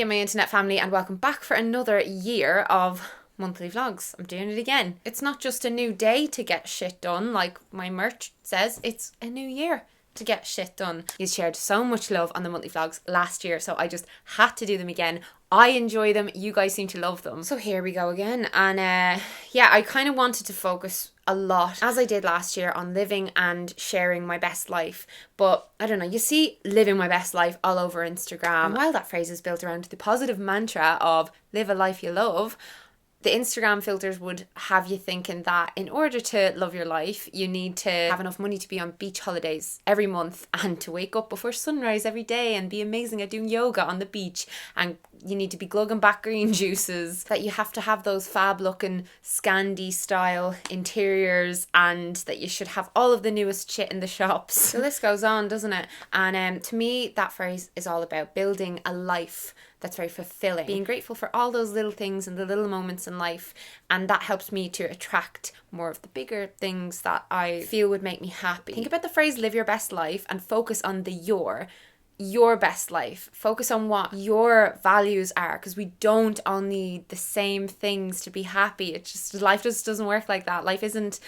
my internet family, and welcome back for another year of monthly vlogs. I'm doing it again. It's not just a new day to get shit done like my merch says, it's a new year to get shit done. You shared so much love on the monthly vlogs last year, so I just had to do them again. I enjoy them, you guys seem to love them. So here we go again. And yeah, I kind of wanted to focus a lot, as I did last year, on living and sharing my best life. But I don't know, you see living my best life all over Instagram. And while that phrase is built around the positive mantra of live a life you love, the Instagram filters would have you thinking that in order to love your life, you need to have enough money to be on beach holidays every month and to wake up before sunrise every day and be amazing at doing yoga on the beach, and you need to be glugging back green juices, that you have to have those fab looking Scandi style interiors, and that you should have all of the newest shit in the shops. The list goes on, doesn't it? And to me, that phrase is all about building a life that's very fulfilling, being grateful for all those little things and the little moments in life, and that helps me to attract more of the bigger things that I feel would make me happy. Think about the phrase live your best life and focus on the your best life. Focus on what your values are, because we don't all need the same things to be happy. It's just, life just doesn't work like that. Life isn't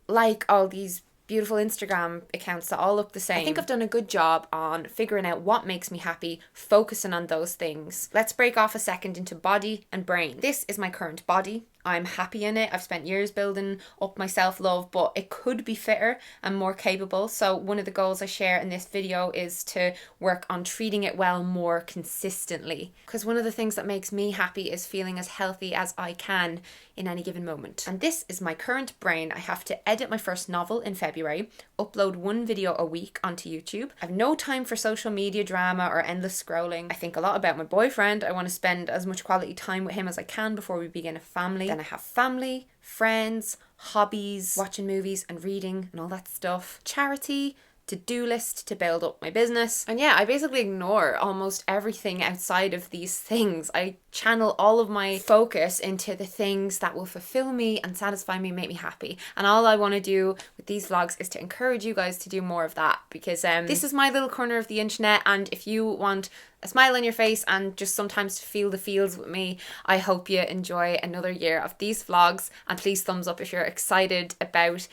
like all these beautiful Instagram accounts that all look the same. I think I've done a good job on figuring out what makes me happy, focusing on those things. Let's break off a second into body and brain. This is my current body. I'm happy in it. I've spent years building up my self-love, but it could be fitter and more capable. So one of the goals I share in this video is to work on treating it well more consistently. Because one of the things that makes me happy is feeling as healthy as I can in any given moment. And this is my current brain. I have to edit my first novel in February, upload one video a week onto YouTube. I have no time for social media drama or endless scrolling. I think a lot about my boyfriend. I want to spend as much quality time with him as I can before we begin a family. Then I have family, friends, hobbies, watching movies and reading and all that stuff. Charity, to-do list to build up my business. And yeah, I basically ignore almost everything outside of these things. I channel all of my focus into the things that will fulfill me and satisfy me, make me happy. And all I want to do with these vlogs is to encourage you guys to do more of that, because this is my little corner of the internet, and if you want a smile on your face and just sometimes to feel the feels with me, I hope you enjoy another year of these vlogs. And please thumbs up if you're excited about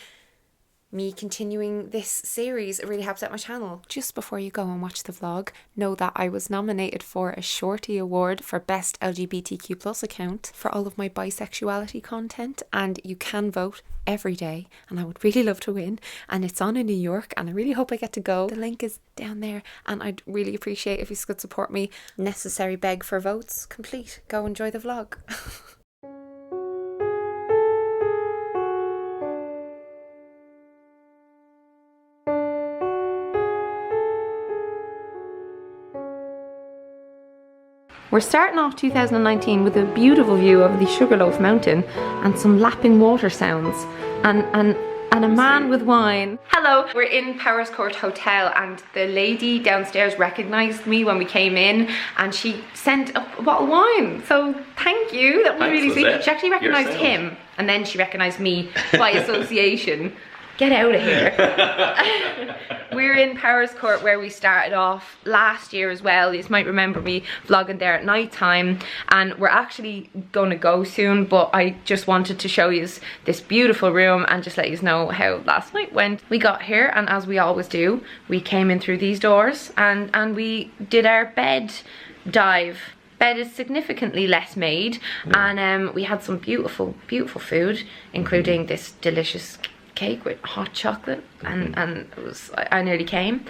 me continuing this series. It really helps out my channel. Just before you go and watch the vlog, know that I was nominated for a Shorty Award for Best LGBTQ+ account for all of my bisexuality content, and you can vote every day, and I would really love to win, and it's on in New York, and I really hope I get to go. The link is down there, and I'd really appreciate if you could support me. Necessary beg for votes complete. Go enjoy the vlog. We're starting off 2019 with a beautiful view of the Sugarloaf Mountain and some lapping water sounds and a man with wine. Hello, we're in Powers Court Hotel, and the lady downstairs recognised me when we came in, and she sent a bottle of wine. So thank you, that was really sweet. She actually recognised him, and then she recognised me by association. Get out of here. We're in Powers Court, where we started off last year as well. You might remember me vlogging there at night time, and we're actually going to go soon, but I just wanted to show you this beautiful room and just let you know how last night went. We got here, and as we always do, we came in through these doors and we did our bed dive. Bed is significantly less made, and we had some beautiful food, including this delicious cake with hot chocolate, and it was, I nearly came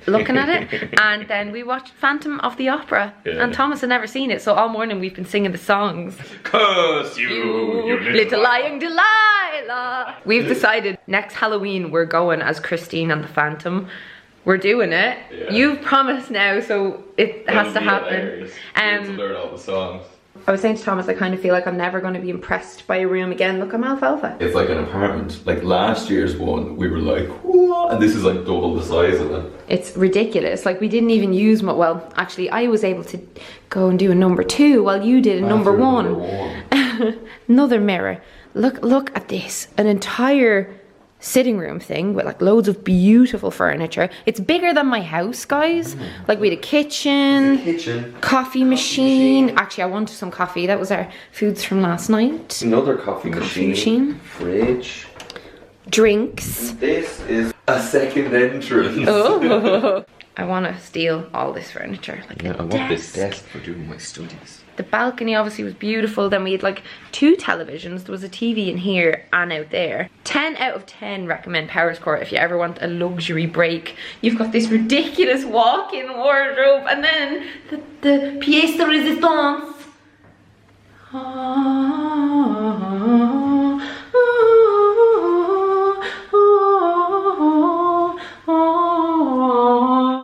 looking at it. And then we watched Phantom of the Opera, and Thomas had never seen it, so all morning we've been singing the songs. Cause you little lying Delilah. We've decided next Halloween we're going as Christine and the Phantom. We're doing it. You've promised now, so it has to happen. To learn all the songs. I was saying to Thomas, I kind of feel like I'm never going to be impressed by a room again. Look, I'm alfalfa. It's like an apartment. Like last year's one, we were like, what? And this is like double the size of it. It's ridiculous. Like, we didn't even use my, well, actually I was able to go and do a number 2 while you did a number one. Another mirror. Look at this. An entire sitting room thing with like loads of beautiful furniture. It's bigger than my house, guys. Like we had a kitchen, coffee machine. Actually, I wanted some coffee. That was our foods from last night. Another coffee machine. Fridge. Drinks. This is a second entrance. Oh. I want to steal all this furniture. Like I want this desk for doing my studies. The balcony obviously was beautiful. Then we had like 2 televisions. There was a TV in here and out there. 10 out of 10 recommend Powers Court if you ever want a luxury break. You've got this ridiculous walk-in wardrobe, and then the pièce de résistance.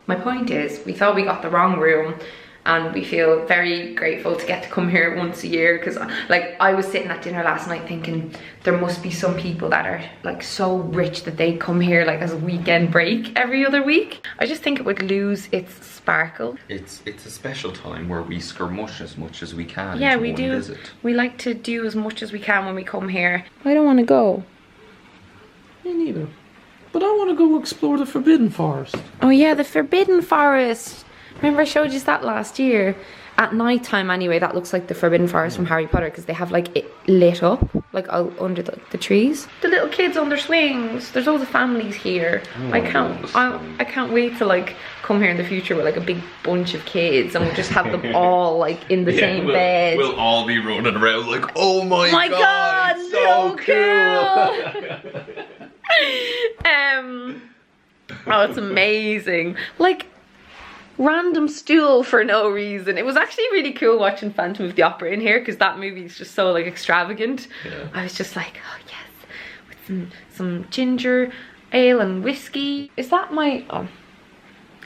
My point is, we thought we got the wrong room, and we feel very grateful to get to come here once a year, because like I was sitting at dinner last night thinking there must be some people that are like so rich that they come here like as a weekend break every other week. I just think it would lose its sparkle. It's a special time where we skirmush as much as we can. Yeah, we do. Visit. We like to do as much as we can when we come here. I don't want to go. Me neither. But I want to go explore the Forbidden Forest. Oh yeah, the Forbidden Forest. Remember I showed you that last year? At night time anyway, that looks like the Forbidden Forest from Harry Potter, because they have like it lit up, like all under the trees. The little kids on their swings. There's all the families here. I can't wait to like come here in the future with like a big bunch of kids, and we'll just have them all like in the same bed. We'll all be running around like, oh my god, so cool. Oh, it's amazing. Like, random stool for no reason. It was actually really cool watching Phantom of the Opera in here, because that movie is just so like extravagant. Yeah. I was just like, oh yes, with some ginger ale and whiskey. Is that my? Oh,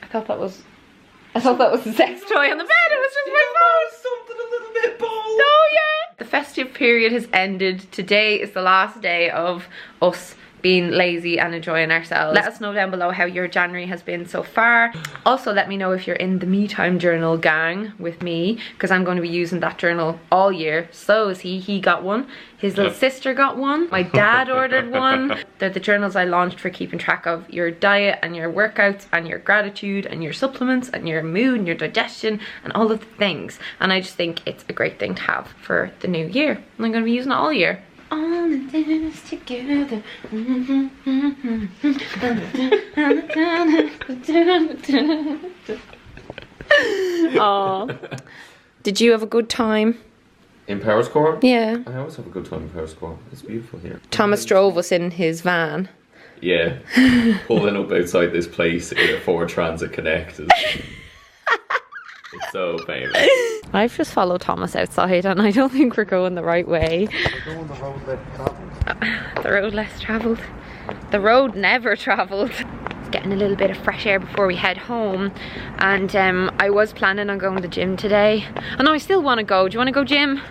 I thought that was a sex toy on the bed. It was just my phone. Something a little bit bold. Oh yeah. The festive period has ended. Today is the last day of us being lazy and enjoying ourselves. Let us know down below how your January has been so far. Also let me know if you're in the Me Time journal gang with me, because I'm going to be using that journal all year. So is he got one. His little sister got one. My dad ordered one. They're the journals I launched for keeping track of your diet and your workouts and your gratitude and your supplements and your mood and your digestion and all of the things. And I just think it's a great thing to have for the new year. And I'm going to be using it all year. All the dinners together. Oh, did you have a good time in Powers Court? Yeah, I always have a good time in Powers Court. It's beautiful here. Thomas drove us in his van. Yeah, pulling up outside this place in a Ford Transit Connect. It's so famous. I've just followed Thomas outside, and I don't think we're going the right way. We're going the road less travelled. The road less travelled. The road never travelled. It's getting a little bit of fresh air before we head home. And I was planning on going to the gym today. I know I still want to go. Do you want to go gym?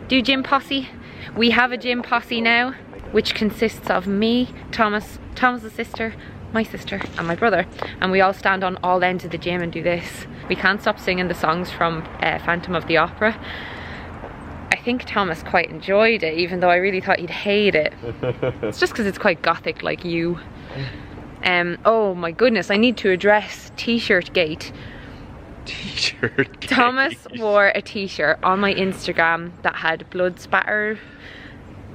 Do gym posse? We have a gym posse now, which consists of me, Thomas's sister, my sister and my brother, and we all stand on all ends of the gym and do this. We can't stop singing the songs from Phantom of the Opera. I think Thomas quite enjoyed it, even though I really thought he'd hate it. It's just because it's quite gothic like you. Oh my goodness, I need to address t-shirt gate. T-shirt gate. Thomas wore a t-shirt on my Instagram that had blood spatter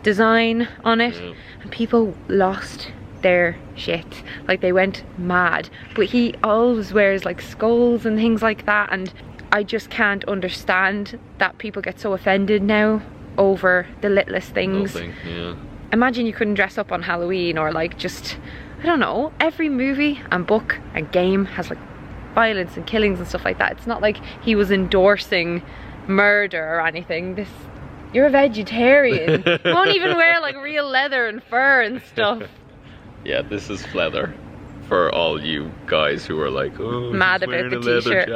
design on it, and people lost their shit. Like, they went mad. But he always wears like skulls and things like that, and I just can't understand that people get so offended now over the littlest things. Yeah. Imagine you couldn't dress up on Halloween, or like, just, I don't know, every movie and book and game has like violence and killings and stuff like that. It's not like he was endorsing murder or anything. You're a vegetarian. You won't even wear like real leather and fur and stuff. Yeah, this is leather for all you guys who are like, oh, mad about the t-shirt.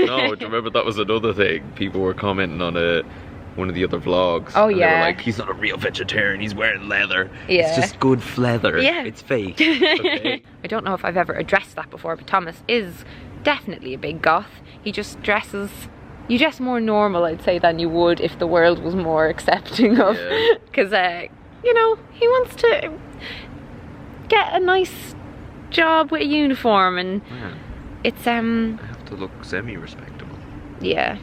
No, do you remember that was another thing? People were commenting on one of the other vlogs. Oh and yeah. They were like, he's not a real vegetarian, he's wearing leather. Yeah. It's just good leather. Yeah. It's fake. Okay. I don't know if I've ever addressed that before, but Thomas is definitely a big goth. He just dresses, you dress more normal, I'd say, than you would if the world was more accepting of. Because, you know, he wants to get a nice job with a uniform, and it's I have to look semi-respectable. yeah.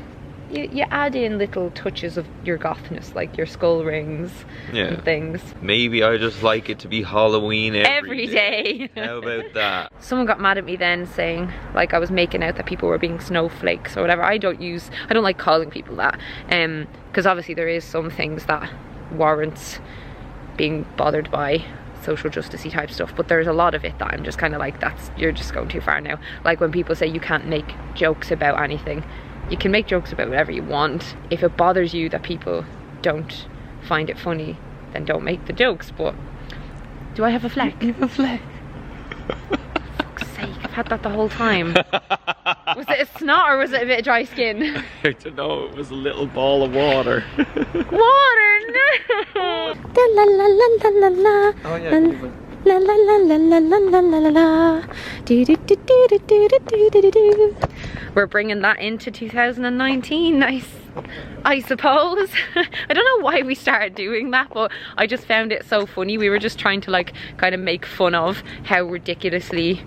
You add in little touches of your gothness, like your skull rings and things. Maybe I just like it to be Halloween every day. How about that? Someone got mad at me then saying like I was making out that people were being snowflakes or whatever. I don't like calling people that, because obviously there is some things that warrants being bothered by, social justice-y type stuff, but there's a lot of it that I'm just kind of like, you're just going too far now. Like when people say you can't make jokes about anything. You can make jokes about whatever you want. If it bothers you that people don't find it funny, then don't make the jokes. But do I have a fleck? You have a fleck. Fuck's sake, I've had that the whole time. Was it a snot or was it a bit of dry skin? I don't know, it was a little ball of water. Water, no! La la la la la la. Oh yeah, la la la la la la la la la la. Do do do do do do do do do do. We're bringing that into 2019. Nice, I suppose. I don't know why we started doing that, but I just found it so funny. We were just trying to like kind of make fun of how ridiculously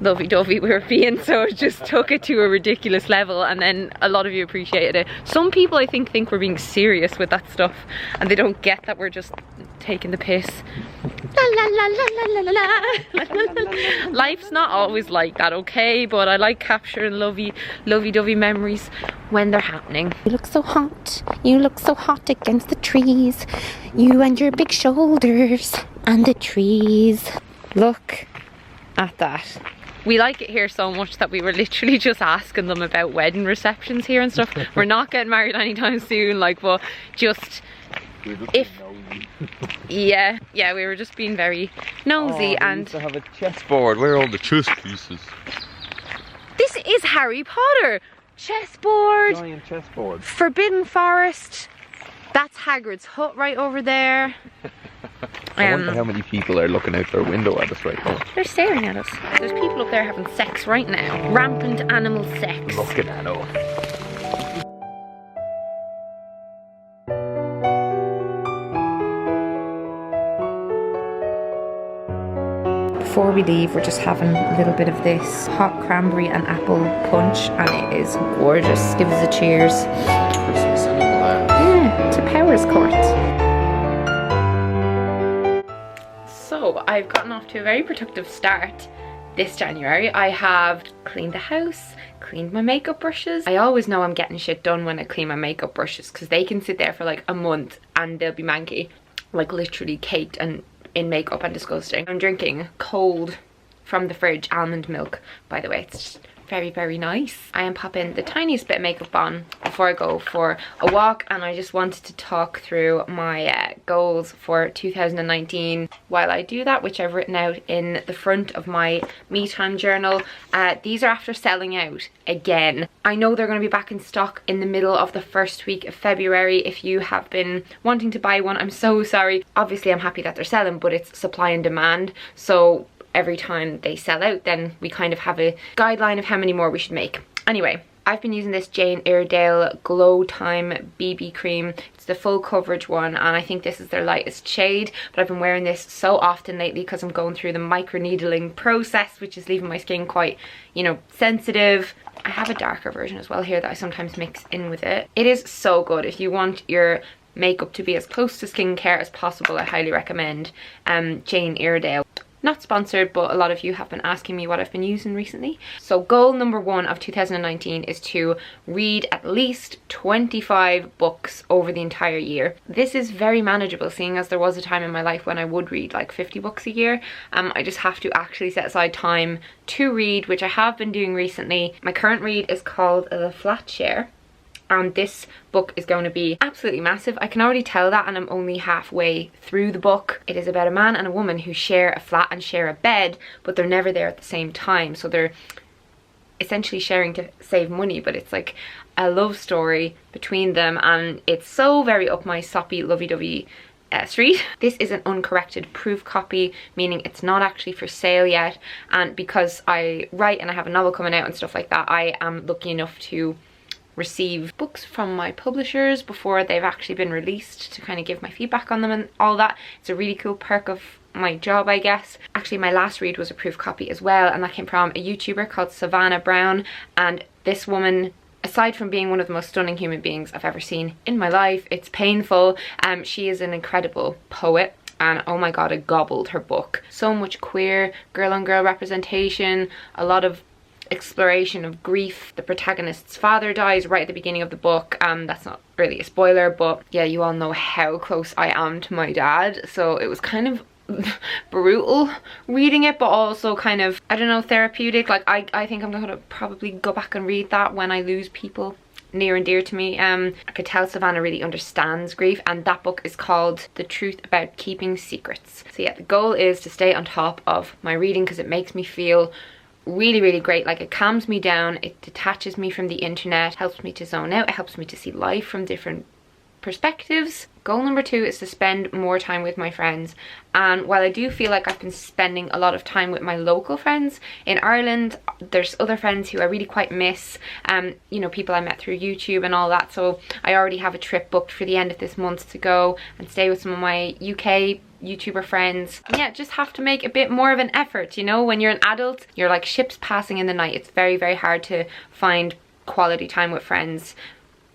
lovey-dovey we were being, so it just took it to a ridiculous level, and then a lot of you appreciated it. Some people I think we're being serious with that stuff, and they don't get that we're just taking the piss. La la la la la la la. Life's not always like that, okay? But I like capturing lovey-dovey memories when they're happening. You look so hot. You look so hot against the trees. You and your big shoulders and the trees. Look at that. We like it here so much that we were literally just asking them about wedding receptions here and stuff. We're not getting married anytime soon, like, but just if yeah, we were just being very nosy. And used to have a chessboard. Where are all the chess pieces? This is Harry Potter. Chessboard. Giant chessboard. Forbidden Forest. That's Hagrid's hut right over there. I wonder how many people are looking out their window at us right now. They're staring at us. There's people up there having sex right now. Rampant animal sex. Looking at us. Before we leave, we're just having a little bit of this hot cranberry and apple punch, and it is gorgeous. Give us a cheers. Christmas and all that. Yeah, to Powers Court. So I've gotten off to a very productive start this January. I have cleaned the house, cleaned my makeup brushes. I always know I'm getting shit done when I clean my makeup brushes, because they can sit there for like a month and they'll be manky, like literally caked and in makeup and disgusting. I'm drinking cold from the fridge almond milk, by the way. It's just very, very nice. I am popping the tiniest bit of makeup on before I go for a walk, and I just wanted to talk through my goals for 2019 while I do that, which I've written out in the front of my me time journal. These are after selling out again. I know they're going to be back in stock in the middle of the first week of February. If you have been wanting to buy one, I'm so sorry. Obviously I'm happy that they're selling, but it's supply and demand, so every time they sell out, then we kind of have a guideline of how many more we should make. Anyway, I've been using this Jane Iredale Glow Time BB cream. It's the full coverage one, and I think this is their lightest shade, but I've been wearing this so often lately because I'm going through the microneedling process, which is leaving my skin quite, you know, sensitive. I have a darker version as well here that I sometimes mix in with it. It is so good. If you want your makeup to be as close to skincare as possible, I highly recommend Jane Iredale. Not sponsored, but a lot of you have been asking me what I've been using recently. So goal number 1 of 2019 is to read at least 25 books over the entire year. This is very manageable, seeing as there was a time in my life when I would read like 50 books a year. I just have to actually set aside time to read, which I have been doing recently. My current read is called The Flat Share. And this book is going to be absolutely massive. I can already tell that, and I'm only halfway through the book. It is about a man and a woman who share a flat and share a bed, but they're never there at the same time. So they're essentially sharing to save money, but it's like a love story between them, and it's so very up my soppy lovey-dovey street. This is an uncorrected proof copy, meaning it's not actually for sale yet, and because I write and I have a novel coming out and stuff like that, I am lucky enough to receive books from my publishers before they've actually been released to kind of give my feedback on them and all that. It's a really cool perk of my job, I guess. Actually, my last read was a proof copy as well, and that came from a YouTuber called Savannah Brown. And this woman, aside from being one of the most stunning human beings I've ever seen in my life, it's painful. She is an incredible poet. And oh my god, I gobbled her book. So much queer girl on girl representation, a lot of exploration of grief. The protagonist's father dies right at the beginning of the book. That's not really a spoiler, but yeah, you all know how close I am to my dad, so it was kind of brutal reading it, but also kind of, I don't know, therapeutic. Like I think I'm gonna probably go back and read that when I lose people near and dear to me. I could tell Savannah really understands grief, and that book is called The Truth About Keeping Secrets. So yeah, the goal is to stay on top of my reading because it makes me feel really, really great. Like, it calms me down, it detaches me from the internet, helps me to zone out, it helps me to see life from different perspectives. Goal number 2 is to spend more time with my friends. And while I do feel like I've been spending a lot of time with my local friends in Ireland, there's other friends who I really quite miss, you know, people I met through YouTube and all that. So I already have a trip booked for the end of this month to go and stay with some of my UK YouTuber friends. And yeah, just have to make a bit more of an effort, you know. When you're an adult, you're like ships passing in the night. It's very, very hard to find quality time with friends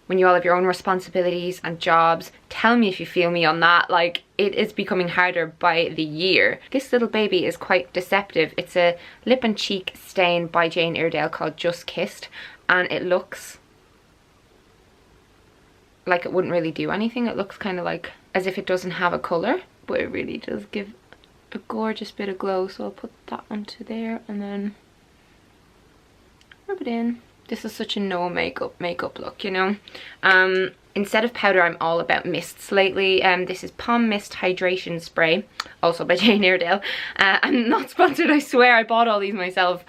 when you all have your own responsibilities and jobs. Tell me if you feel me on that. Like, it is becoming harder by the year. This little baby is quite deceptive. It's a lip and cheek stain by Jane Iredale called Just Kissed, and it looks like it wouldn't really do anything. It looks kind of like as if it doesn't have a colour, but it really does give a gorgeous bit of glow. So I'll put that onto there and then rub it in. This is such a no makeup look, you know. Instead of powder, I'm all about mists lately. This is Palm Mist Hydration Spray, also by Jane Iredale. I'm not sponsored, I swear. I bought all these myself.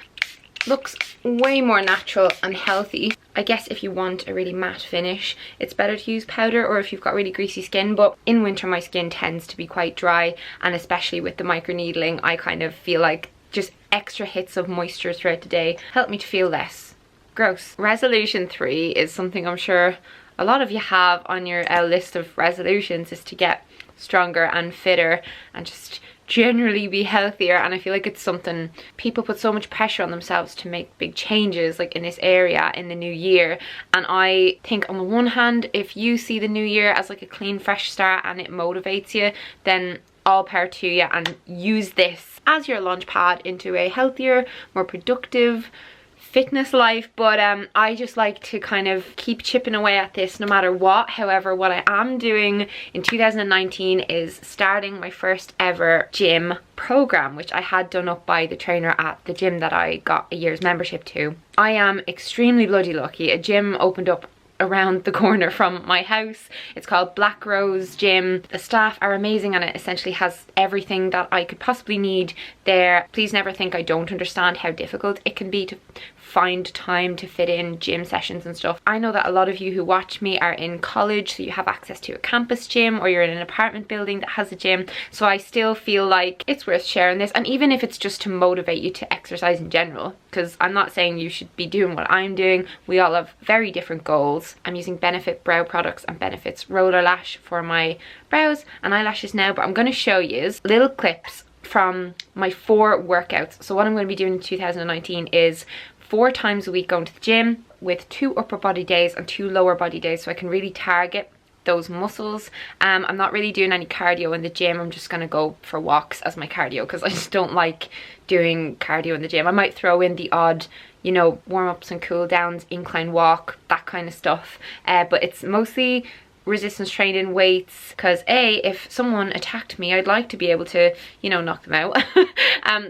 Looks way more natural and healthy. I guess if you want a really matte finish, it's better to use powder, or if you've got really greasy skin. But in winter, my skin tends to be quite dry, and especially with the microneedling, I kind of feel like just extra hits of moisture throughout the day help me to feel less gross. Resolution 3 is something I'm sure a lot of you have on your list of resolutions, is to get stronger and fitter and just generally be healthier. And I feel like it's something people put so much pressure on themselves to make big changes, like in this area in the new year. And I think on the one hand, if you see the new year as like a clean fresh start and it motivates you, then all power to you, and use this as your launch pad into a healthier, more productive fitness life. But I just like to kind of keep chipping away at this no matter what. However, what I am doing in 2019 is starting my first ever gym program, which I had done up by the trainer at the gym that I got a year's membership to. I am extremely bloody lucky. A gym opened up around the corner from my house. It's called Black Rose Gym. The staff are amazing, and it essentially has everything that I could possibly need there. Please never think I don't understand how difficult it can be to find time to fit in gym sessions and stuff. I know that a lot of you who watch me are in college, so you have access to a campus gym, or you're in an apartment building that has a gym. So I still feel like it's worth sharing this, and even if it's just to motivate you to exercise in general, because I'm not saying you should be doing what I'm doing. We all have very different goals. I'm using Benefit brow products and Benefit's roller lash for my brows and eyelashes now, but I'm going to show you little clips from my 4 workouts. So what I'm going to be doing in 2019 is 4 times a week going to the gym, with 2 upper body days and 2 lower body days, so I can really target those muscles. I'm not really doing any cardio in the gym. I'm just gonna go for walks as my cardio, because I just don't like doing cardio in the gym. I might throw in the odd, you know, warm-ups and cool downs, incline walk, that kind of stuff, but it's mostly resistance training, weights, because if someone attacked me, I'd like to be able to, you know, knock them out.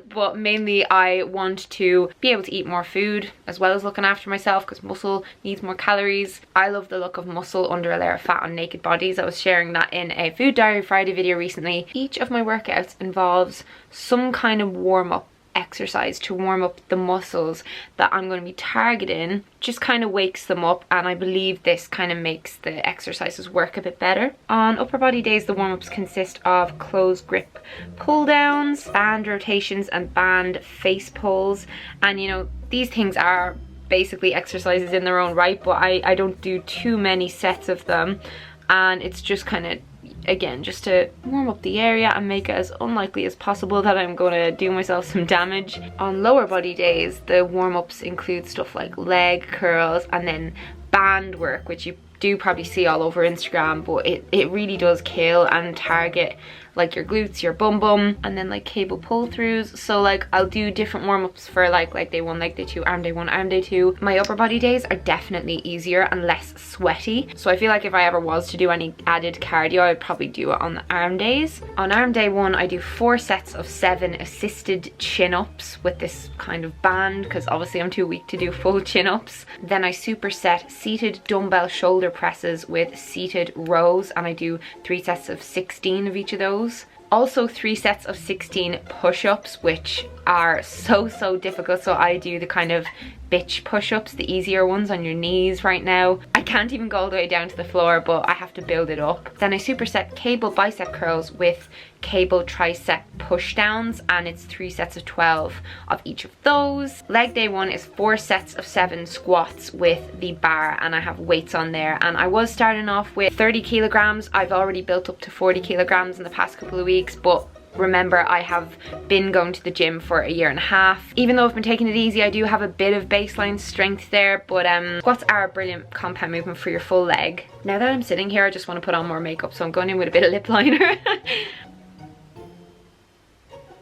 But mainly I want to be able to eat more food as well as looking after myself, because muscle needs more calories. I love the look of muscle under a layer of fat on naked bodies. I was sharing that in a Food Diary Friday video recently. Each of my workouts involves some kind of warm-up exercise to warm up the muscles that I'm going to be targeting. Just kind of wakes them up, and I believe this kind of makes the exercises work a bit better. On upper body days, the warm-ups consist of closed grip pull downs, band rotations and band face pulls, and you know, these things are basically exercises in their own right, but I don't do too many sets of them, and it's just kind of, again, just to warm up the area and make it as unlikely as possible that I'm going to do myself some damage. On lower body days, the warm-ups include stuff like leg curls and then band work, which you do probably see all over Instagram, but it really does kill and target like your glutes, your bum, and then like cable pull throughs. So like I'll do different warm-ups for like leg day 1, leg day 2, arm day 1, arm day 2. My upper body days are definitely easier and less sweaty, so I feel like if I ever was to do any added cardio, I'd probably do it on the arm days. On arm day 1, I do 4 sets of 7 assisted chin-ups with this kind of band, because obviously I'm too weak to do full chin-ups. Then I superset seated dumbbell shoulder presses with seated rows, and I do 3 sets of 16 of each of those. Also 3 sets of 16 push-ups, which are so difficult. So I do the kind of bitch push-ups, the easier ones on your knees right now. I can't even go all the way down to the floor, but I have to build it up. Then I superset cable bicep curls with cable tricep push downs, and it's 3 sets of 12 of each of those. Leg day 1 is 4 sets of 7 squats with the bar, and I have weights on there, and I was starting off with 30 kilograms. I've already built up to 40 kilograms in the past couple of weeks, but remember, I have been going to the gym for 1.5 years. Even though I've been taking it easy, I do have a bit of baseline strength there, but squats are a brilliant compound movement for your full leg. Now that I'm sitting here, I just want to put on more makeup, so I'm going in with a bit of lip liner.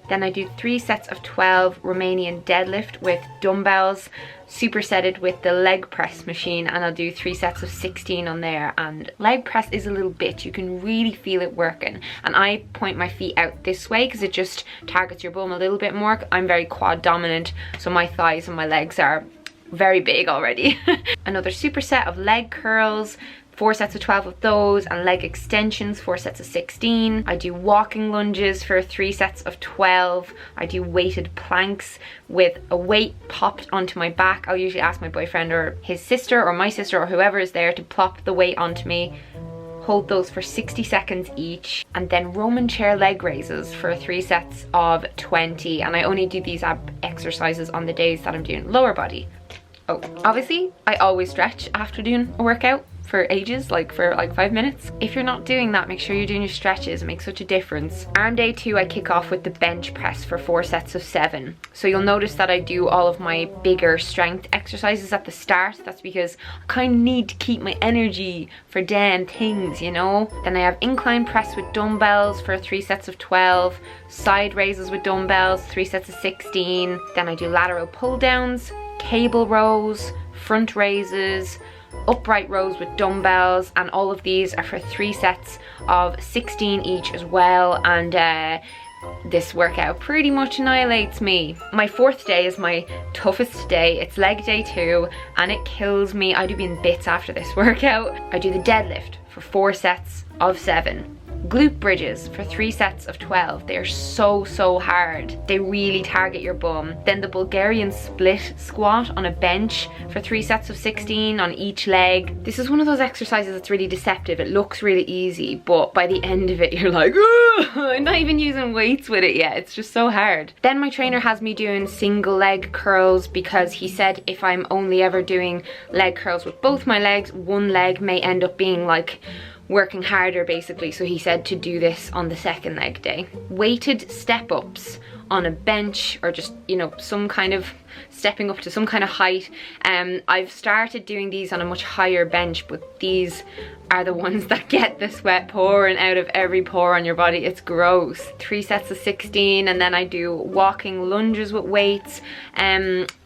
Then I do 3 sets of 12 Romanian deadlift with dumbbells, supersetted with the leg press machine, and I'll do 3 sets of 16 on there. And leg press is a little bitch, you can really feel it working, and I point my feet out this way because it just targets your bum a little bit more. I'm very quad dominant, so my thighs and my legs are very big already. Another superset of leg curls, 4 sets of 12 of those, and leg extensions, 4 sets of 16. I do walking lunges for 3 sets of 12. I do weighted planks with a weight popped onto my back. I'll usually ask my boyfriend or his sister or my sister or whoever is there to plop the weight onto me. Hold those for 60 seconds each, and then Roman chair leg raises for 3 sets of 20. And I only do these ab exercises on the days that I'm doing lower body. Oh, obviously I always stretch after doing a workout for ages, like for like 5 minutes. If you're not doing that, make sure you're doing your stretches. It makes such a difference. Arm day 2, I kick off with the bench press for 4 sets of 7. So you'll notice that I do all of my bigger strength exercises at the start. That's because I kind of need to keep my energy for damn things, you know. Then I have incline press with dumbbells for 3 sets of 12, side raises with dumbbells, 3 sets of 16. Then I do lateral pull downs, cable rows, front raises, upright rows with dumbbells, and all of these are for 3 sets of 16 each as well. And this workout pretty much annihilates me. My 4th day is my toughest day. It's leg day 2, and it kills me. I do be in bits after this workout. I do the deadlift for 4 sets of 7. Glute bridges for 3 sets of 12. They are so hard. They really target your bum. Then the Bulgarian split squat on a bench for 3 sets of 16 on each leg. This is one of those exercises that's really deceptive. It looks really easy, but by the end of it you're like, I'm not even using weights with it yet. It's just so hard. Then my trainer has me doing single leg curls, because he said if I'm only ever doing leg curls with both my legs, one leg may end up being like working harder basically. So he said to do this on the 2nd leg day. Weighted step ups on a bench, or just, you know, some kind of stepping up to some kind of height. I've started doing these on a much higher bench, but these are the ones that get the sweat pouring out of every pore on your body. It's gross. 3 sets of 16, and then I do walking lunges with weights.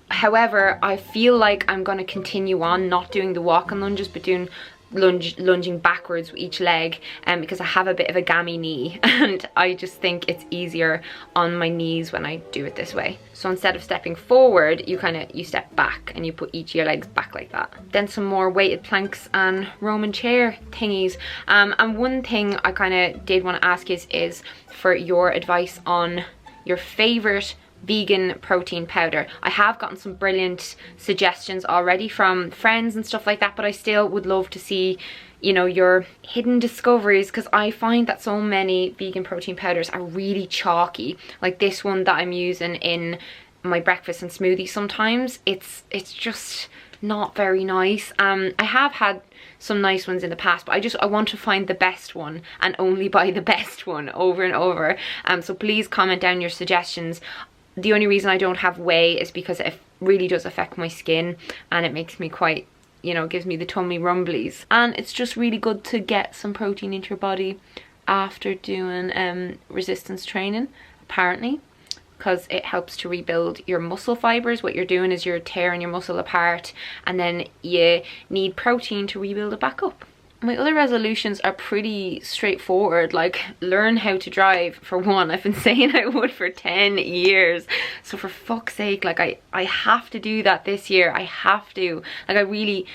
However, I feel like I'm going to continue on not doing the walking lunges, but doing lunging backwards with each leg, because I have a bit of a gammy knee, and I just think it's easier on my knees when I do it this way. So instead of stepping forward, you step back and you put each of your legs back like that. Then some more weighted planks and Roman chair thingies. And one thing I kind of did want to ask is for your advice on your favorite vegan protein powder. I have gotten some brilliant suggestions already from friends and stuff like that, but I still would love to see, you know, your hidden discoveries, because I find that so many vegan protein powders are really chalky. Like this one that I'm using in my breakfast and smoothie sometimes, it's just not very nice. I have had some nice ones in the past, but I want to find the best one and only buy the best one over and over. So please comment down your suggestions. The only reason I don't have whey is because it really does affect my skin, and it makes me quite, you know, gives me the tummy rumblies. And it's just really good to get some protein into your body after doing resistance training, apparently, because it helps to rebuild your muscle fibers. What you're doing is you're tearing your muscle apart, and then you need protein to rebuild it back up. My other resolutions are pretty straightforward, like learn how to drive, for one. I've been saying I would for 10 years. So for fuck's sake, like I have to do that this year. I have to. Like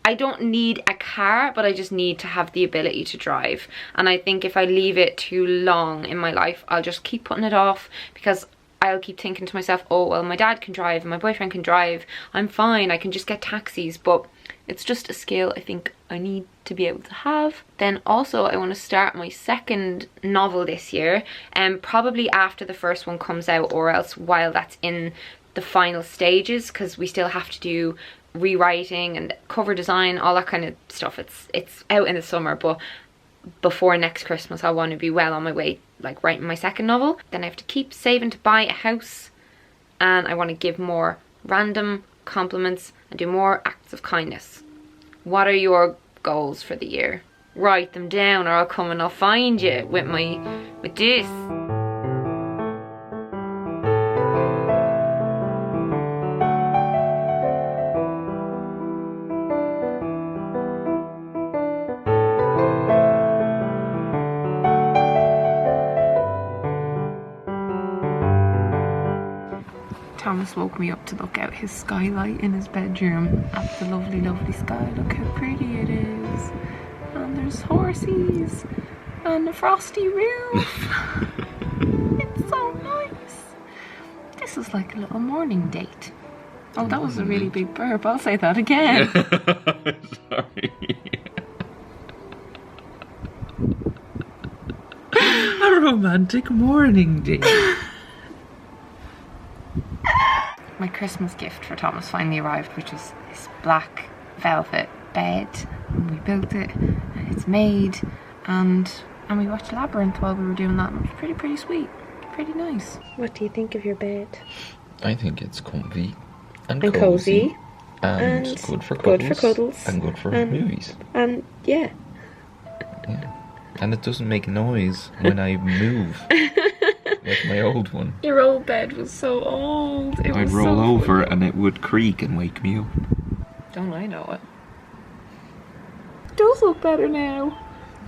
I don't need a car, but I just need to have the ability to drive. And I think if I leave it too long in my life, I'll just keep putting it off, because I'll keep thinking to myself, oh, well, my dad can drive and my boyfriend can drive. I'm fine, I can just get taxis. But it's just a skill I think I need to be able to have. Then also I want to start my second novel this year, and probably after the first one comes out, or else while that's in the final stages, because we still have to do rewriting and cover design, all that kind of stuff. It's out in the summer, but before next Christmas I want to be well on my way, like writing my second novel. Then I have to keep saving to buy a house, and I want to give more random compliments and do more acts of kindness. What are your goals for the year? Write them down, or I'll come and I'll find you with this. Thomas woke me up to look out his skylight in his bedroom at the lovely, lovely sky. Look how pretty it is. And there's horses and a frosty roof. It's so nice. This is like a little morning date. Oh, that was a really big burp. I'll say that again. Sorry. A romantic morning date. My Christmas gift for Thomas finally arrived, which is this black velvet bed. And we built it, and it's made, and we watched Labyrinth while we were doing that, and it was pretty sweet, pretty nice. What do you think of your bed? I think it's comfy and cozy and good for cuddles and good for movies. And yeah. And it doesn't make noise when I move. Like my old one. Your old bed was so old. I'd roll over and it would creak and wake me up. Don't I know it? It does look better now.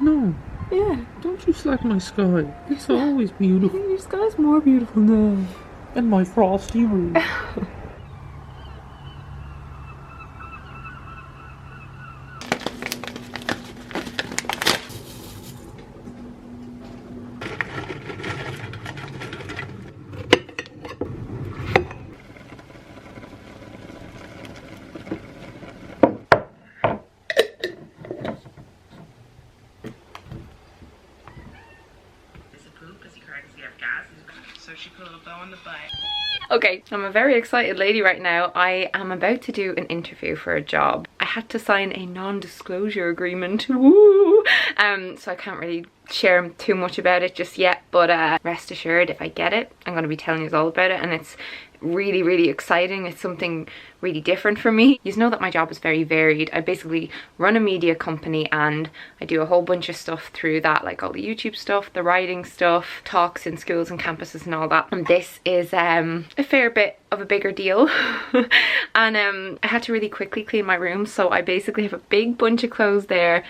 No, Yeah. don't you slag my sky. It's always beautiful. Your sky's more beautiful now. And my frosty roof. Okay, I'm a very excited lady right now. I am about to do an interview for a job. I had to sign a non-disclosure agreement. Woo! So I can't really share too much about it just yet, but rest assured, if I get it, I'm going to be telling you all about it, and it's really, really exciting. It's something really different for me. You know that my job is very varied. I basically run a media company, and I do a whole bunch of stuff through that, like all the YouTube stuff, the writing stuff, talks in schools and campuses and all that. And this is a fair bit of a bigger deal. And I had to really quickly clean my room, so I basically have a big bunch of clothes there,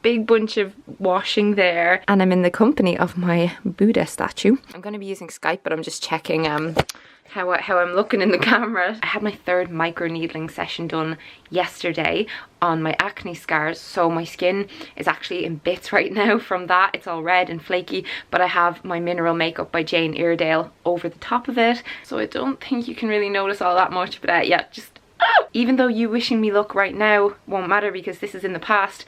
big bunch of washing there, and I'm in the company of my Buddha statue. I'm going to be using Skype, but I'm just checking how I'm looking in the camera. I had my third micro needling session done yesterday on my acne scars, so my skin is actually in bits right now from that. It's all red and flaky, but I have my mineral makeup by Jane Iredale over the top of it, so I don't think you can really notice all that much. But yeah, just even though you wishing me luck right now won't matter, because this is in the past,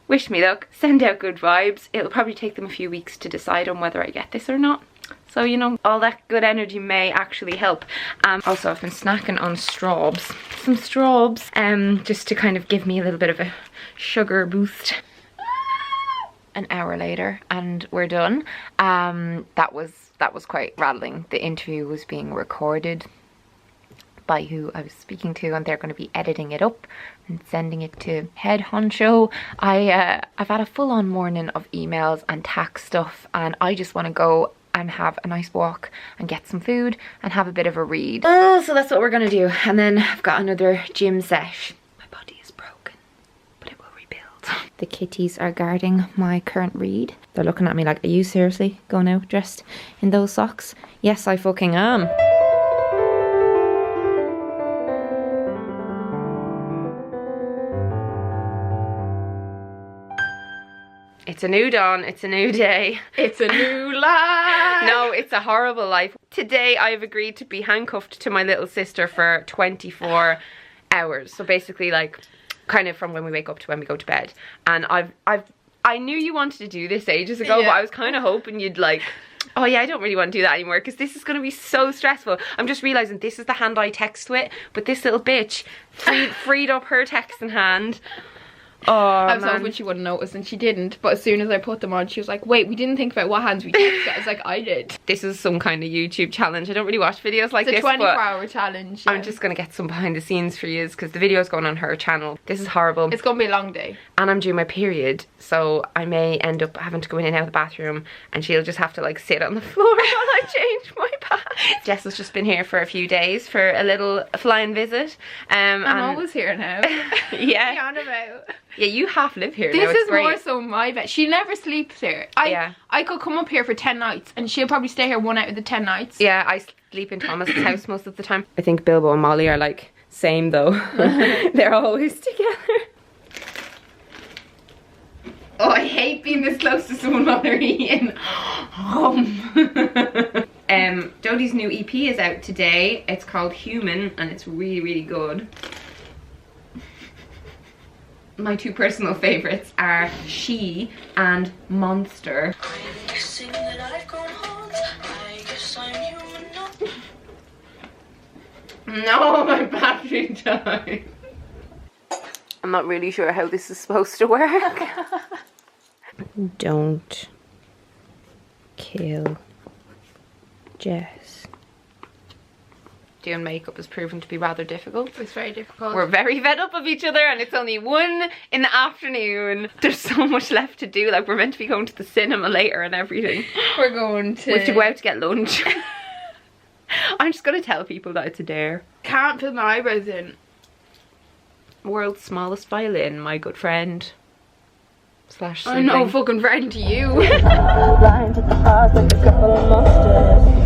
wish me luck, send out good vibes. It'll probably take them a few weeks to decide on whether I get this or not. So, you know, all that good energy may actually help. Also, I've been snacking on straws. Some straws, just to kind of give me a little bit of a sugar boost. An hour later, and we're done. That was quite rattling. The interview was being recorded by who I was speaking to, and they're going to be editing it up and sending it to head honcho. I've had a full-on morning of emails and tax stuff, and I just want to go and have a nice walk and get some food and have a bit of a read. Oh, so that's what we're gonna do. And then I've got another gym sesh. My body is broken, but it will rebuild. The kitties are guarding my current read. They're looking at me like, are you seriously going out dressed in those socks? Yes, I fucking am. It's a new dawn, it's a new day. It's a new life. No, it's a horrible life. Today I've agreed to be handcuffed to my little sister for 24 hours. So basically like kind of from when we wake up to when we go to bed. And I knew you wanted to do this ages ago, Yeah. but I was kind of hoping you'd like, oh yeah, I don't really want to do that anymore because this is going to be so stressful. I'm just realising this is the hand I text with, but this little bitch freed up her texting hand. Oh, I was man. hoping she wouldn't notice, and she didn't. But as soon as I put them on, she was like, wait, we didn't think about what hands we texted. I was like, I did. This is some kind of YouTube challenge. I don't really watch videos like It's a this, but 24-hour challenge. I'm just going to get some behind the scenes for you because the video's going on her channel. This is horrible. It's going to be a long day. And I'm due my period, so I may end up having to go in and out of the bathroom, and she'll just have to like sit on the floor while I change my pants. Jess has just been here for a few days for a little flying visit. I'm always here now. Yeah. What are you on about? Yeah, you half live here. This now. It's is great. more so my bed. She never sleeps here. I could come up here for 10 nights and she'll probably stay here 1 out of the 10 nights. Yeah, I sleep in Thomas's house most of the time. I think Bilbo and Molly are like same though. They're always together. Oh, I hate being this close to someone while they're eating. Dodie's new EP is out today. It's called Human and it's really, really good. My two personal favourites are She and Monster. I'm guessing that I've grown hot. I guess I'm human now. No, my battery died. I'm not really sure how this is supposed to work. Don't kill Jess. Doing makeup has proven to be rather difficult. It's very difficult. We're very fed up of each other and it's only 1 in the afternoon. There's so much left to do. Like we're meant to be going to the cinema later and everything. We're going to... We have to go out to get lunch. I'm just going to tell people that it's a dare. Can't put my eyebrows in. World's smallest violin, my good friend. Slash I'm no sibling. fucking friend to you. Blind to the heart like a couple of monsters.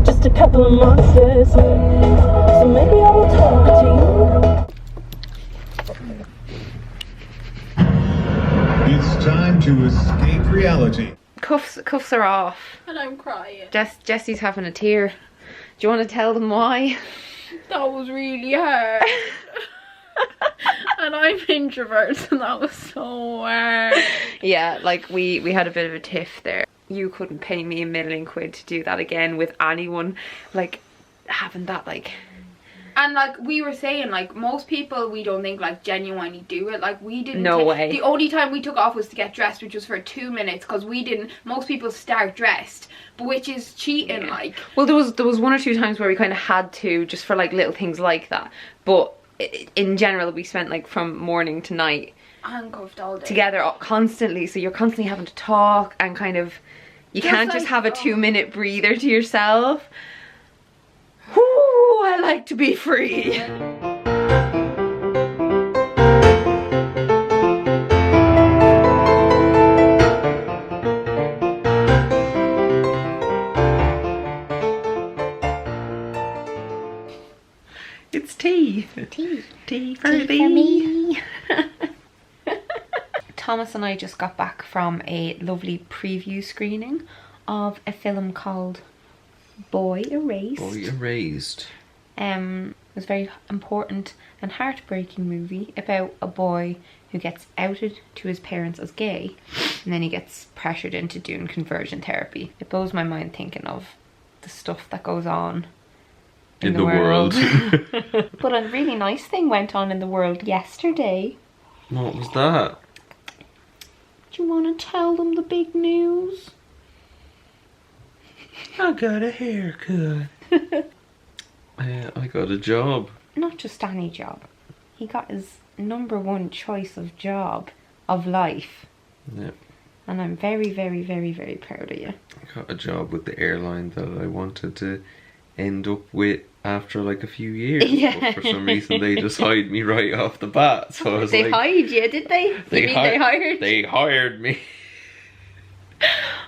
Just a couple of monsters. So maybe I will talk to you. It's time to escape reality. Cuffs are off. And I'm crying. Jesse's having a tear. Do you want to tell them why? That was really hard. And I'm introvert, so that was so hard. Yeah, like we had a bit of a tiff there. You couldn't pay me £1,000,000 to do that again with anyone. Like having that like... And like we were saying, like most people we don't think like genuinely do it. Like we didn't. No way. The only time we took off was to get dressed, which was for 2 minutes, because we didn't. Most people start dressed, but which is cheating. Yeah. Like. Well, there was 1 or 2 times where we kind of had to, just for like little things like that. But in general, we spent like from morning to night Handcuffed all day. together constantly. So you're constantly having to talk and kind of, you Just can't just like, have a oh. 2-minute breather to yourself. Whoo, I like to be free. It's tea. Tea for me. Thomas and I just got back from a lovely preview screening of a film called Boy Erased. Boy erased. was a very important and heartbreaking movie about a boy who gets outed to his parents as gay, and then he gets pressured into doing conversion therapy. It blows my mind thinking of the stuff that goes on in the world. But a really nice thing went on in the world yesterday. What was that? Do you want to tell them the big news? I got a haircut. I got a job. Not just any job. He got his #1 choice of job of life. Yeah. And I'm very, very, very, very proud of you. I got a job with the airline that I wanted to end up with after like a few years. Yeah. But for some reason they just hired me right off the bat. So I was They like, hired you, did they? You mean they hired? They hired me.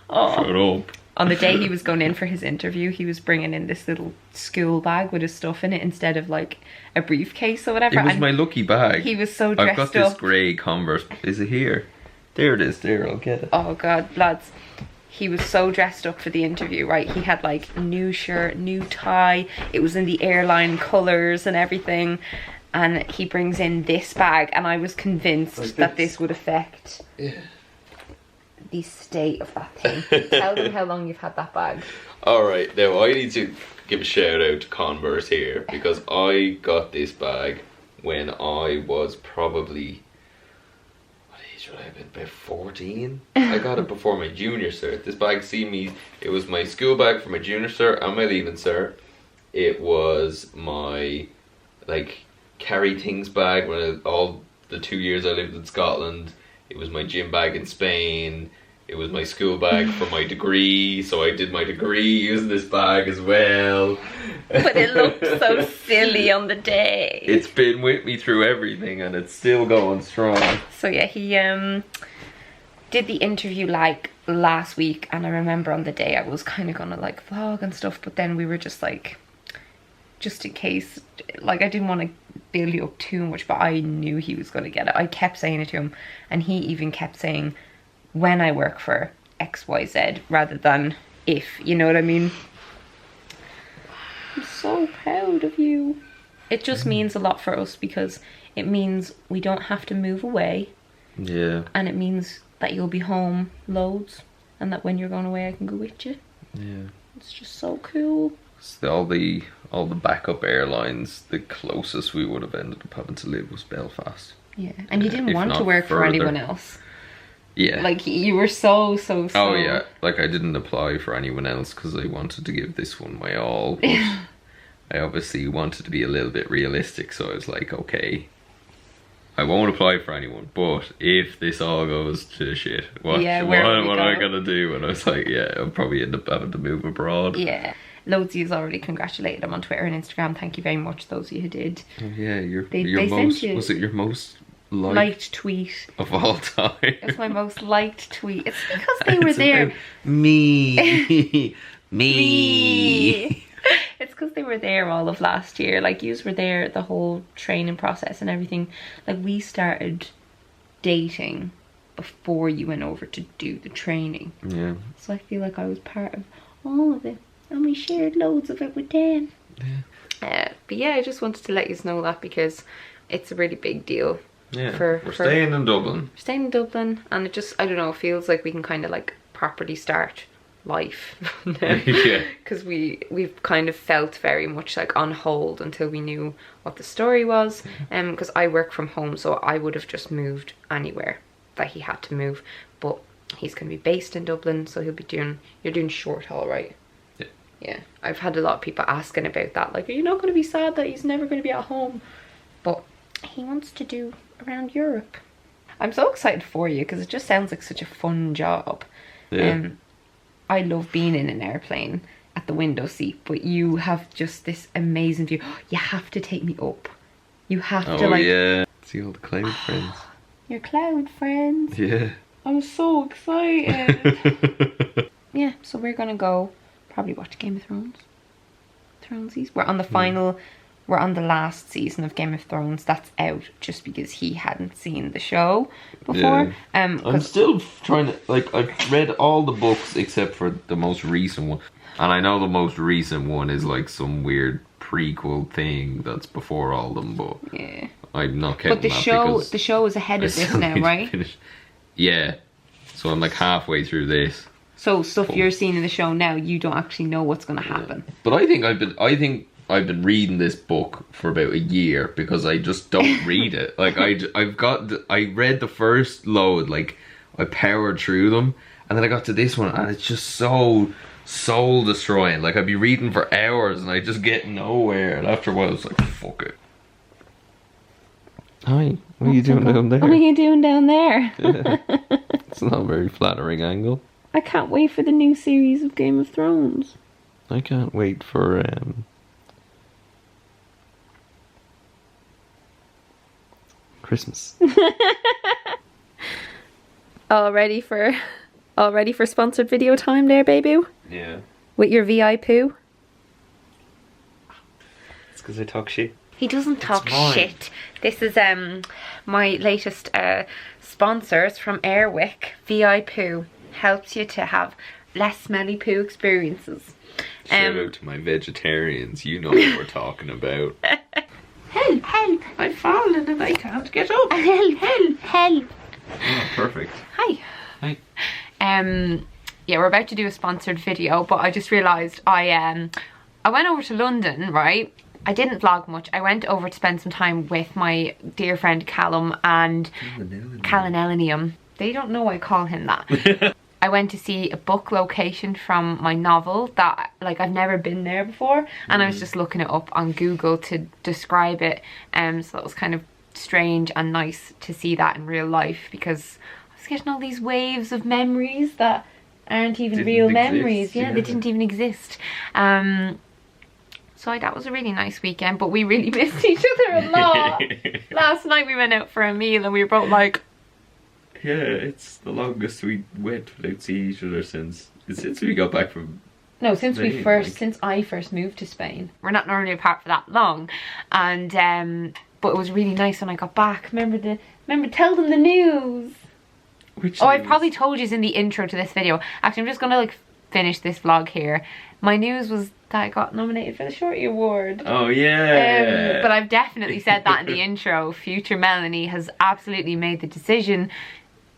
Oh. Shut up. On the day he was going in for his interview, he was bringing in this little school bag with his stuff in it instead of like a briefcase or whatever. It was and my lucky bag. he was so dressed I've got this up. grey Converse. Is it here? There it is. There, I'll get it. Oh god, lads. He was so dressed up for the interview, right? He had like new shirt, new tie. It was in the airline colours and everything. And he brings in this bag, and I was convinced Like that this. this would affect the state of that thing. Tell them how long you've had that bag. Alright, now I need to give a shout out to Converse here because I got this bag when I was probably, what age would I have been? About 14? I got it before my junior cert. This bag it was my school bag for my junior cert and my leaving cert. It was my like carry things bag all the 2 years I lived in Scotland. It was my gym bag in Spain. It was my school bag for my degree, so I did my degree using this bag as well. But it looked so silly on the day. It's been with me through everything and it's still going strong. So yeah, he did the interview like last week, and I remember on the day I was kind of gonna like vlog and stuff, but then we were just like, just in case, like I didn't want to build you up too much, but I knew he was gonna get it. I kept saying it to him, and he even kept saying, when I work for XYZ rather than if, you know what I mean? I'm so proud of you. It just means a lot for us because it means we don't have to move away, Yeah. and it means that you'll be home loads, and that when you're going away I can go with you. Yeah. It's just so cool. So all the backup airlines, the closest we would have ended up having to live was Belfast. Yeah, and you didn't If want to not work for further. anyone else. Yeah. Like you were so Oh yeah, like I didn't apply for anyone else because I wanted to give this one my all. But I obviously wanted to be a little bit realistic, so I was like, okay, I won't apply for anyone. But if this all goes to shit, what am I gonna do? And I was like, yeah, I'll probably end up having to move abroad. Yeah. Loads of you already congratulated him on Twitter and Instagram. Thank you very much, those of you who did. Oh, yeah, They most sent you- was it your most Liked tweet. of all time? It's my most liked tweet. It's because they were there. About me. Me. It's because they were there all of last year. Like, yous were there the whole training process and everything. Like, we started dating before you went over to do the training. Yeah. So I feel like I was part of all of it. And we shared loads of it with Dan. Yeah. But yeah, I just wanted to let you know that because it's a really big deal. Yeah. We're staying in Dublin. We're staying in Dublin, and it just, I don't know, feels like we can kind of like properly start life. Yeah. Because we've kind of felt very much like on hold until we knew what the story was. Because I work from home, so I would have just moved anywhere that he had to move. But he's going to be based in Dublin, so you're doing short haul, right? Yeah. Yeah. I've had a lot of people asking about that. Like, are you not going to be sad that he's never going to be at home? But he wants to do around Europe. I'm so excited for you because it just sounds like such a fun job. Yeah. I love being in an airplane at the window seat, but you have just this amazing view. You have to take me up. You have to, Oh like, yeah. See all the cloud friends. your cloud friends. Yeah. I'm so excited. Yeah, so we're gonna go probably watch Game of Thrones. Thronesies. We're on the final. We're on the last season of Game of Thrones. That's out just because he hadn't seen the show before. I'm 'Cause still trying to, like, I've read all the books except for the most recent one. And I know the most recent one is like some weird prequel thing that's before all them, but Yeah. I'm not counting But the that show, because the show is ahead I of this still now, need to right? finish. Yeah, so I'm like halfway through this. So stuff you're seeing in the show now, you don't actually know what's going to happen. But I think I've been reading this book for about a year because I just don't read it. Like I read the first load, like I powered through them, and then I got to this one, and it's just so soul destroying. Like I'd be reading for hours, and I just get nowhere. And after a while, it's like fuck it. Hi, what are you doing down there? What are you doing down there? It's not a very flattering angle. I can't wait for the new series of Game of Thrones. I can't wait for Christmas. All ready for sponsored video time there, baby? Yeah. With your VI poo? It's because I talk shit. He doesn't talk mine. shit. This is my latest sponsors from Airwick. VI poo helps you to have less smelly poo experiences. Shout out to my vegetarians. You know what we're talking about. Help, help. I've fallen and I can't get up. Help, help, help. Oh, perfect. Hi. Hi. Yeah, we're about to do a sponsored video, but I just realised I went over to London, right? I didn't vlog much. I went over to spend some time with my dear friend Callum and Callanelinium. They don't know I call him that. I went to see a book location from my novel that, like, I've never been there before, and I was just looking it up on Google to describe it. So that was kind of strange and nice to see that in real life, because I was getting all these waves of memories that aren't even real memories. Yeah, they didn't even exist. So that was a really nice weekend, but we really missed each other a lot. Last night we went out for a meal and we were both like, Yeah, it's the longest we went without seeing each other since we got back from. no, since Spain, I first moved to Spain. We're not normally apart for that long, and but it was really nice when I got back. Remember tell them the news. Which Oh, I've probably told you in the intro to this video. Actually, I'm just gonna like finish this vlog here. My news was that I got nominated for the Shorty Award. Oh yeah. But I've definitely said that in the intro. Future Melanie has absolutely made the decision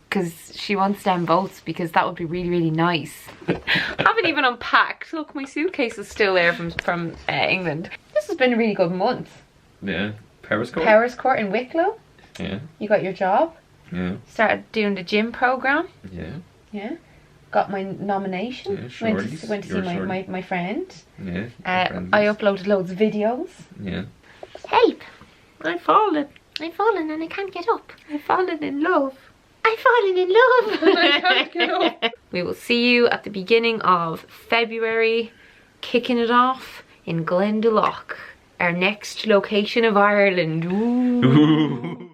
because she wants them votes, because that would be really, really nice. I haven't even unpacked. Look, my suitcase is still there from England. This has been a really good month. Yeah. Paris Court. Paris Court in Wicklow. Yeah. You got your job. Yeah. Started doing the gym program. Yeah. Yeah. Got my nomination. Yeah, went to see my friend. Yeah. I uploaded loads of videos. Yeah. Help! I've fallen and I can't get up. I've fallen in love. I've fallen in love and I can't get up. We will see you at the beginning of February, kicking it off in Glendalough, our next location of Ireland. Ooh.